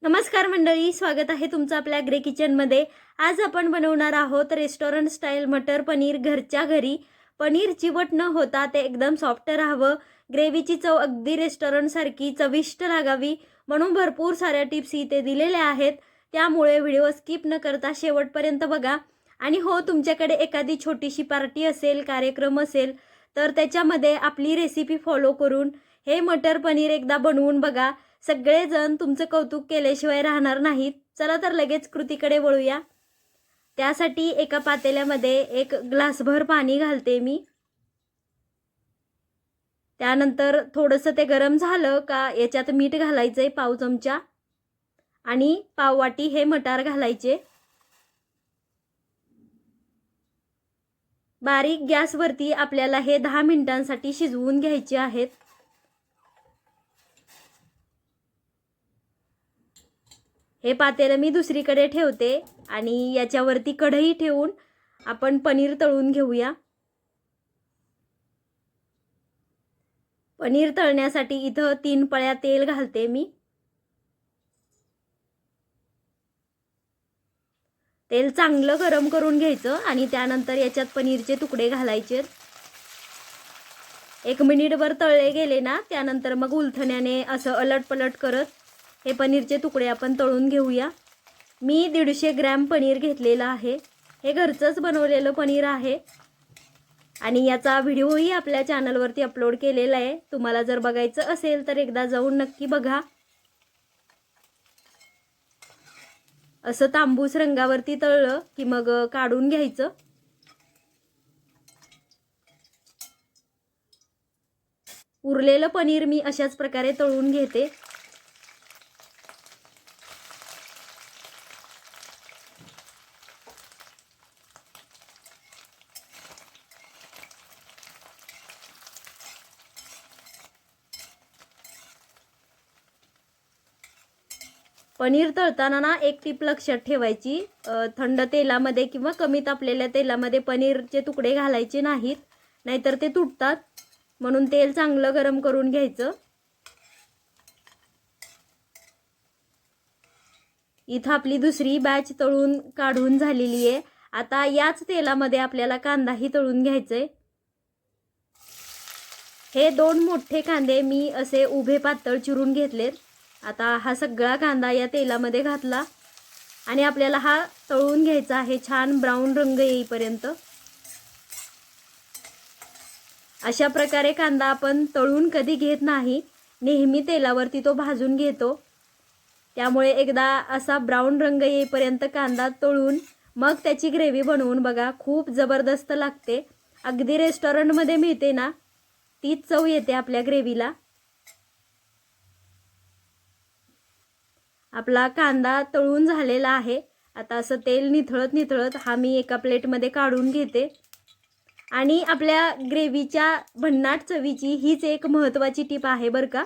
नमस्कार मंडळी, स्वागत आहे तुमचं आपल्या ग्रे किचनमध्ये। आज आपण बनवणार आहोत रेस्टॉरंट स्टाईल मटर पनीर घरच्या घरी। पनीर चिवट न होता ते एकदम सॉफ्ट राहावं, ग्रेव्हीची चव अगदी रेस्टॉरंट सारखी चविष्ट लागावी म्हणून भरपूर साऱ्या टिप्स इथे दिलेल्या आहेत। त्यामुळे व्हिडिओ स्किप न करता शेवटपर्यंत बघा। आणि हो, तुमच्याकडे एखादी छोटीशी पार्टी असेल, कार्यक्रम असेल तर त्याच्यामध्ये आपली रेसिपी फॉलो करून हे मटर पनीर एकदा बनवून बघा। सगळेजण तुमचं कौतुक केल्याशिवाय राहणार नाहीत। चला तर लगेच कृतीकडे वळूया। त्यासाठी एका पातेल्यामध्ये एक ग्लासभर पाणी घालते मी। त्यानंतर थोडंसं ते गरम झालं का याच्यात मीठ घालायचंय पाव चमचा आणि पाव वाटी हे मटार घालायचे। बारीक गॅसवरती आपल्याला हे 10 मिनिटांसाठी शिजवून घ्यायचे आहेत। हे पातेलं मी दुसरीकडे ठेवते आणि याच्यावरती कढई ठेवून आपण पनीर तळून घेऊया। पनीर तळण्यासाठी इथं 3 पळ्या तेल घालते मी। तेल चांगलं गरम करून घ्यायचं आणि त्यानंतर याच्यात पनीरचे तुकडे घालायचे। 1 मिनिटभर तळले गेले ना, त्यानंतर मग उलथण्याने असं अलटपलट करत हे पनीरचे तुकडे आपण तळून घेऊया। मी 150 ग्रॅम पनीर घेतलेलं आहे। हे घरचंच बनवलेलं पनीर आहे आणि याचा व्हिडिओही आपल्या चॅनलवरती अपलोड केलेला आहे। तुम्हाला जर बघायचं असेल तर एकदा जाऊन नक्की बघा। असं तांबूस रंगावरती तळलं की मग काढून घ्यायचं। उरलेलं पनीर मी अशाच प्रकारे तळून घेते। पनीर तळताना ना एक टिप लक्षात ठेवायची, थंड तेलामध्ये किंवा कमी तापलेल्या तेलामध्ये पनीरचे तुकडे घालायचे नाहीत, नाहीतर ते तुटतात। म्हणून तेल चांगलं गरम करून घ्यायचं। इथं आपली दुसरी बॅच तळून काढून झालेली आहे। आता याच तेलामध्ये आपल्याला कांदाही तळून घ्यायचे। हे 2 मोठे कांदे मी असे उभे पातळ चिरून घेतलेत। आता हा सगळा कांदा या तेलामध्ये घातला आणि आपल्याला हा तळून घ्यायचा आहे छान ब्राऊन रंग येईपर्यंत। अशा प्रकारे कांदा आपण तळून कधी घेत नाही, नेहमी तेलावरती तो भाजून घेतो। त्यामुळे एकदा असा ब्राऊन रंग येईपर्यंत कांदा तळून मग त्याची ग्रेव्ही बनवून बघा, खूप जबरदस्त लागते। अगदी रेस्टॉरंटमध्ये मिळते ना, तीच चव येते आपल्या ग्रेव्हीला। आपला कांदा तळून झालेला आहे। आता असं तेल निथळत निथळत हा मी एका प्लेटमध्ये काढून घेते। आणि आपल्या ग्रेव्हीच्या भन्नाट चवीची हीच एक महत्त्वाची टिप आहे बरं का,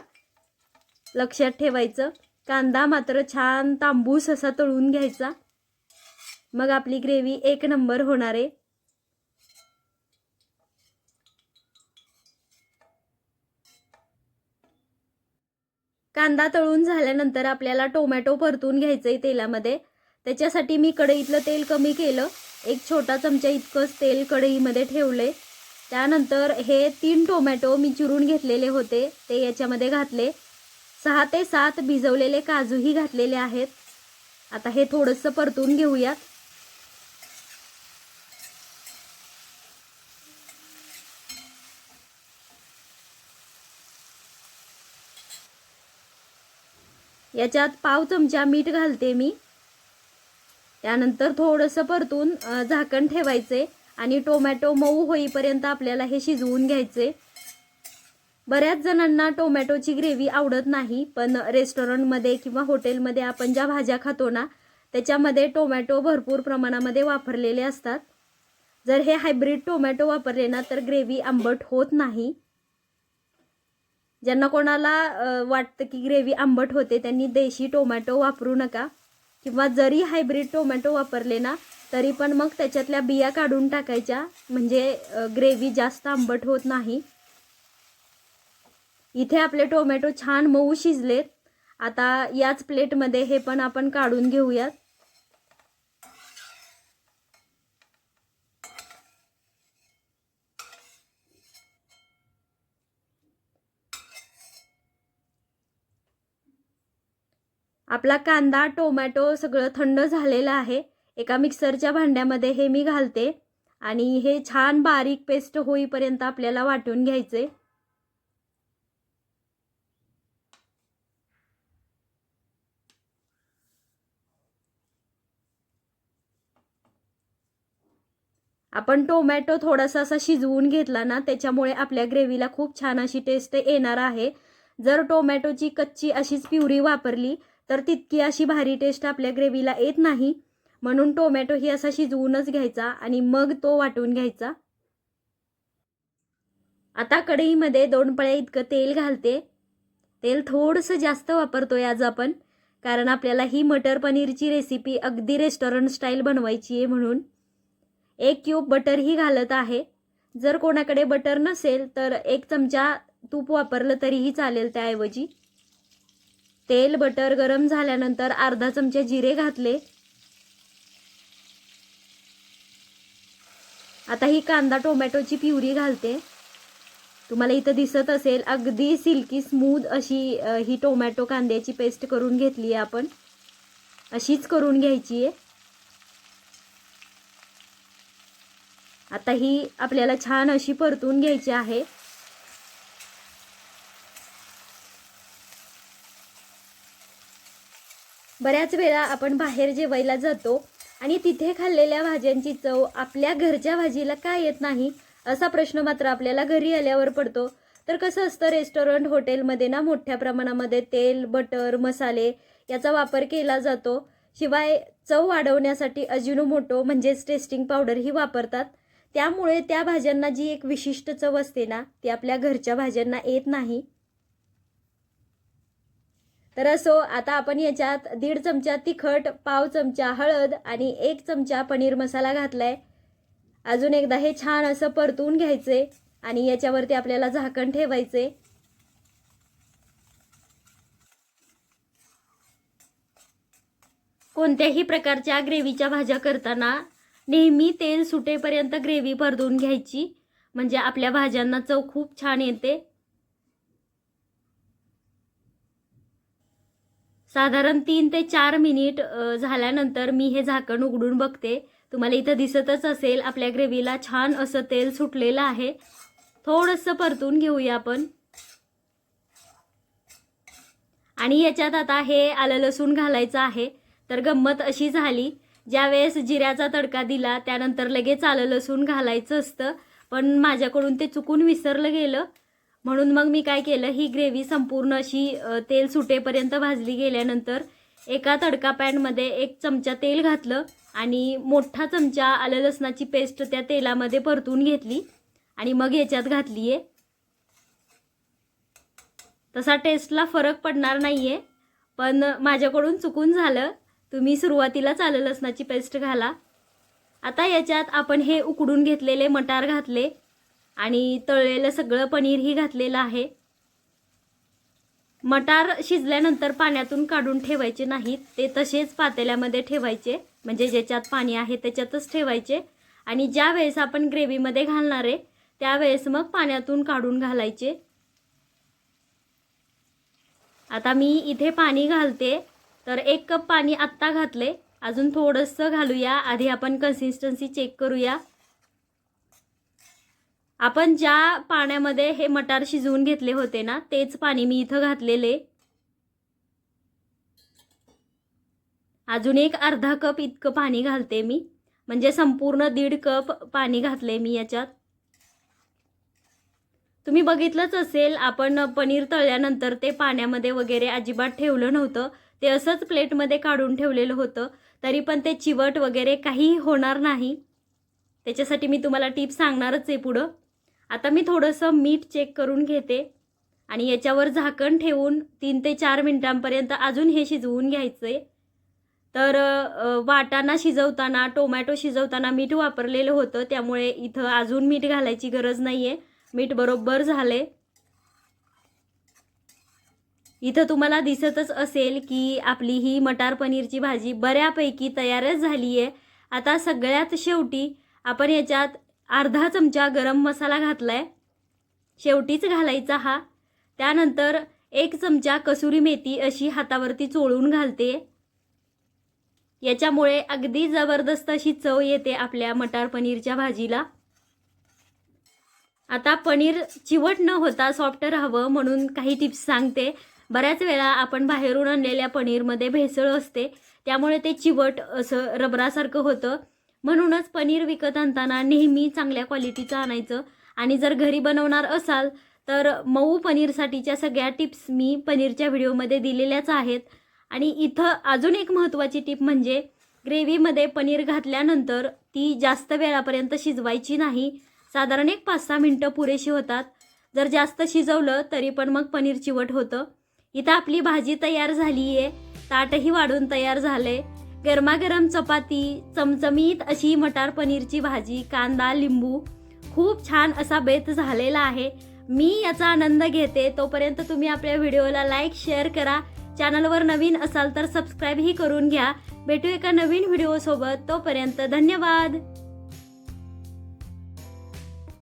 लक्षात ठेवायचं। कांदा मात्र छान तांबूस असा तळून घ्यायचा, मग आपली ग्रेव्ही एक नंबर होणार आहे। कांदा तळून झाल्यानंतर आपल्याला टोमॅटो परतून घ्यायचंय तेलामध्ये। त्याच्यासाठी मी कढईतलं तेल कमी केलं, 1 छोटा चमचा इतकंच तेल कढईमध्ये ठेवले। त्यानंतर हे 3 टोमॅटो मी चिरून घेतलेले होते ते याच्यामध्ये घातले। 6 ते 7 भिजवलेले काजूही घातलेले आहेत। आता हे थोडंसं परतून घेऊया। याच्यात पाव चमचा मीठ घालते मी। त्यानंतर थोडंसं परतून झाकण ठेवायचे आणि टोमॅटो मऊ होईपर्यंत आपल्याला हे शिजवून घ्यायचे। बऱ्याच जणांना टोमॅटोची ग्रेव्ही आवडत नाही, पण रेस्टॉरंटमध्ये किंवा हॉटेलमध्ये आपण ज्या भाज्या खातो ना, त्याच्यामध्ये टोमॅटो भरपूर प्रमाणामध्ये वापरलेले असतात। जर हे हायब्रिड टोमॅटो वापरले ना तर ग्रेव्ही आंबट होत नाही। ज्यांना कोणाला वाटतं की ग्रेव्ही आंबट होते त्यांनी देशी टोमॅटो वापरू नका, किंवा जरी हायब्रिड टोमॅटो वापरले ना तरी पण मग त्याच्यातल्या बिया काढून टाकायच्या, म्हणजे ग्रेव्ही जास्त आंबट होत नाही। इथे आपले टोमॅटो छान मऊ शिजलेत। आता याच प्लेटमध्ये हे पण आपण काढून घेऊयात. आपला कांदा टोमॅटो सगळं थंड झालेलं आहे. एका मिक्सरच्या भांड्यामध्ये हे मी घालते आणि हे छान बारीक पेस्ट होईपर्यंत आपल्याला वाटून घ्यायचे. आपण टोमॅटो थोडासा असा शिजवून घेतला ना, त्याच्यामुळे आपल्या ग्रेव्हीला खूप छान अशी टेस्ट येणार आहे. जर टोमॅटोची कच्ची अशीच प्युरी वापरली तर तितकी अशी भारी टेस्ट आपल्या ग्रेव्हीला येत नाही. म्हणून टोमॅटो ही असा शिजवूनच घ्यायचा आणि मग तो वाटून घ्यायचा. आता कढईमध्ये 2 पळ्या इतकं तेल घालते. तेल थोडंसं जास्त वापरतोय आज आपण, कारण आपल्याला ही मटर पनीरची रेसिपी अगदी रेस्टॉरंट स्टाईल बनवायची आहे म्हणून. 1 क्यूब बटर ही घालत आहे. जर कोणाकडे बटर नसेल तर 1 चमचा तूप वापरलं तरीही चालेल त्याऐवजी. तेल बटर गरम झाल्यानंतर अर्धा चमचा जिरे घातले. आता ही कांदा टोमॅटोची प्युरी घालते. तुम्हाला इथं दिसत असेल अगदी सिल्की स्मूथ अशी ही टोमॅटो कांद्याची पेस्ट करून घेतली आहे आपण. अशीच करून घ्यायची आहे. आता ही आपल्याला छान अशी परतून घ्यायची आहे. बऱ्याच वेळा आपण बाहेर जेवायला जातो आणि तिथे खाल्लेल्या भाज्यांची चव आपल्या घरच्या भाजीला का येत नाही असा प्रश्न मात्र आपल्याला घरी आल्यावर पडतो. तर कसं असतं, रेस्टॉरंट हॉटेलमध्ये ना मोठ्या प्रमाणामध्ये तेल बटर मसाले याचा वापर केला जातो. शिवाय चव वाढवण्यासाठी अजिनोमोटो म्हणजेच टेस्टिंग पावडर ही वापरतात. त्यामुळे त्या भाज्यांना जी एक विशिष्ट चव असते ना, ती आपल्या घरच्या भाज्यांना येत नाही. तर असो, आता आपण याच्यात 1.5 चमचा तिखट, पाव चमचा हळद आणि 1 चमचा पनीर मसाला घातलाय. अजून एकदा हे छान असं परतून घ्यायचे आणि याच्यावरती आपल्याला झाकण ठेवायचे. कोणत्याही प्रकारच्या ग्रेव्हीच्या भाज्या करताना नेहमी तेल सुटेपर्यंत ग्रेव्ही परतून घ्यायची, म्हणजे आपल्या भाज्यांना चव खूप छान येते. साधारण 3 ते 4 मिनिट झाल्यानंतर मी हे झाकण उघडून बघते. तुम्हाला इथं दिसतच असेल आपल्या ग्रेव्हीला छान असं तेल सुटलेलं आहे. थोडंसं परतून घेऊया आपण. आणि याच्यात आता हे आलं लसूण घालायचं आहे. तर गंमत अशी झाली, ज्यावेळेस जिऱ्याचा तडका दिला त्यानंतर लगेच आलं लसूण घालायचं असतं, पण माझ्याकडून ते चुकून विसरलं गेलं. म्हणून मग मी काय केलं, ही ग्रेव्ही संपूर्ण अशी तेल सुटेपर्यंत भाजली गेल्यानंतर एका तडका पॅनमध्ये 1 चमचा तेल घातलं आणि मोठा चमचा आलं लसणाची पेस्ट त्या तेलामध्ये परतून घेतली आणि मग याच्यात घातली आहे. तसा टेस्टला फरक पडणार नाही आहे, पण माझ्याकडून चुकून झालं. तुम्ही सुरुवातीलाच आलं लसणाची पेस्ट घाला. आता याच्यात आपण हे उकडून घेतलेले मटार घातले आणि तळलेलं सगळं पनीरही घातलेलं आहे. मटार शिजल्यानंतर पाण्यातून काढून ठेवायचे नाहीत, ते तसेच पातेल्यामध्ये ठेवायचे, म्हणजे ज्याच्यात पाणी आहे त्याच्यातच ठेवायचे. आणि ज्या वेळेस आपण ग्रेव्हीमध्ये घालणार आहे त्यावेळेस मग पाण्यातून काढून घालायचे. आता मी इथे पाणी घालते. तर 1 कप पाणी आत्ता घातले. अजून थोडंसं घालूया. आधी आपण कन्सिस्टन्सी चेक करूया. आपण ज्या पाण्यामध्ये हे मटार शिजवून घेतले होते ना, तेच पाणी मी इथं घातलेले. अजून एक अर्धा कप इतकं पाणी घालते मी, म्हणजे संपूर्ण 1.5 कप पाणी घातले मी याच्यात. तुम्ही बघितलंच असेल, आपण पनीर तळल्यानंतर ते पाण्यामध्ये वगैरे अजिबात ठेवलं नव्हतं. ते असंच प्लेटमध्ये काढून ठेवलेलं होतं. तरी पण ते चिवट वगैरे काहीही होणार नाही. त्याच्यासाठी मी तुम्हाला टिप्स सांगणारच आहे पुढं. आता मी थोडंसं मीठ चेक करून घेते आणि याच्यावर झाकण ठेवून 3 ते 4 मिनिटांपर्यंत अजून हे शिजवून घ्यायचे. तर वाटाणा शिजवताना टोमॅटो शिजवताना मीठ वापरलेलं होतं, त्यामुळे इथं अजून मीठ घालायची गरज नाही आहे. मीठ बरोबर झाले. इथं तुम्हाला दिसतच असेल की आपली ही मटार पनीरची भाजी बऱ्यापैकी तयारच झाली आहे। आता सगळ्यात शेवटी आपण याच्यात अर्धा चमचा गरम मसाला घातलाय, शेवटीच घालायचा हा। त्यानंतर 1 चमचा कसुरी मेथी अशी हातावरती चोळून घालते। याच्यामुळे अगदी जबरदस्त अशी चव येते आपल्या मटार पनीरच्या भाजीला। आता पनीर चिवट न होता सॉफ्ट राहावं म्हणून काही टिप्स सांगते। बऱ्याच वेळा आपण बाहेरून आणलेल्या पनीरमध्ये भेसळ असते, त्यामुळे ते चिवट असं रबरासारखं होतं। म्हणूनच पनीर विकत आणताना नेहमी चांगल्या क्वालिटीचं आणायचं। आणि जर घरी बनवणार असाल तर मऊ पनीरसाठीच्या सगळ्या टिप्स मी पनीरच्या व्हिडिओमध्ये दिलेल्याच आहेत। आणि इथं अजून एक महत्त्वाची टिप म्हणजे ग्रेव्हीमध्ये पनीर घातल्यानंतर ती जास्त वेळापर्यंत शिजवायची नाही। साधारण 5-6 मिनिटं पुरेशी होतात। जर जास्त शिजवलं तरी पण मग पनीर चिवट होतं। इथं आपली भाजी तयार झाली आहे, ताटही वाढून तयार झाले। गरमागरम चपाती, चमचमीत अशी मटार पनीरची भाजी, कांदा, लिंबू, खूप छान असा बेत झालेला आहे। मी याचा आनंद घेते। तोपर्यंत तुम्ही आपल्या व्हिडिओला लाईक शेअर करा, चॅनलवर नवीन असाल तर सबस्क्राईबही करून घ्या। भेटू एका नवीन व्हिडिओसोबत, तोपर्यंत धन्यवाद।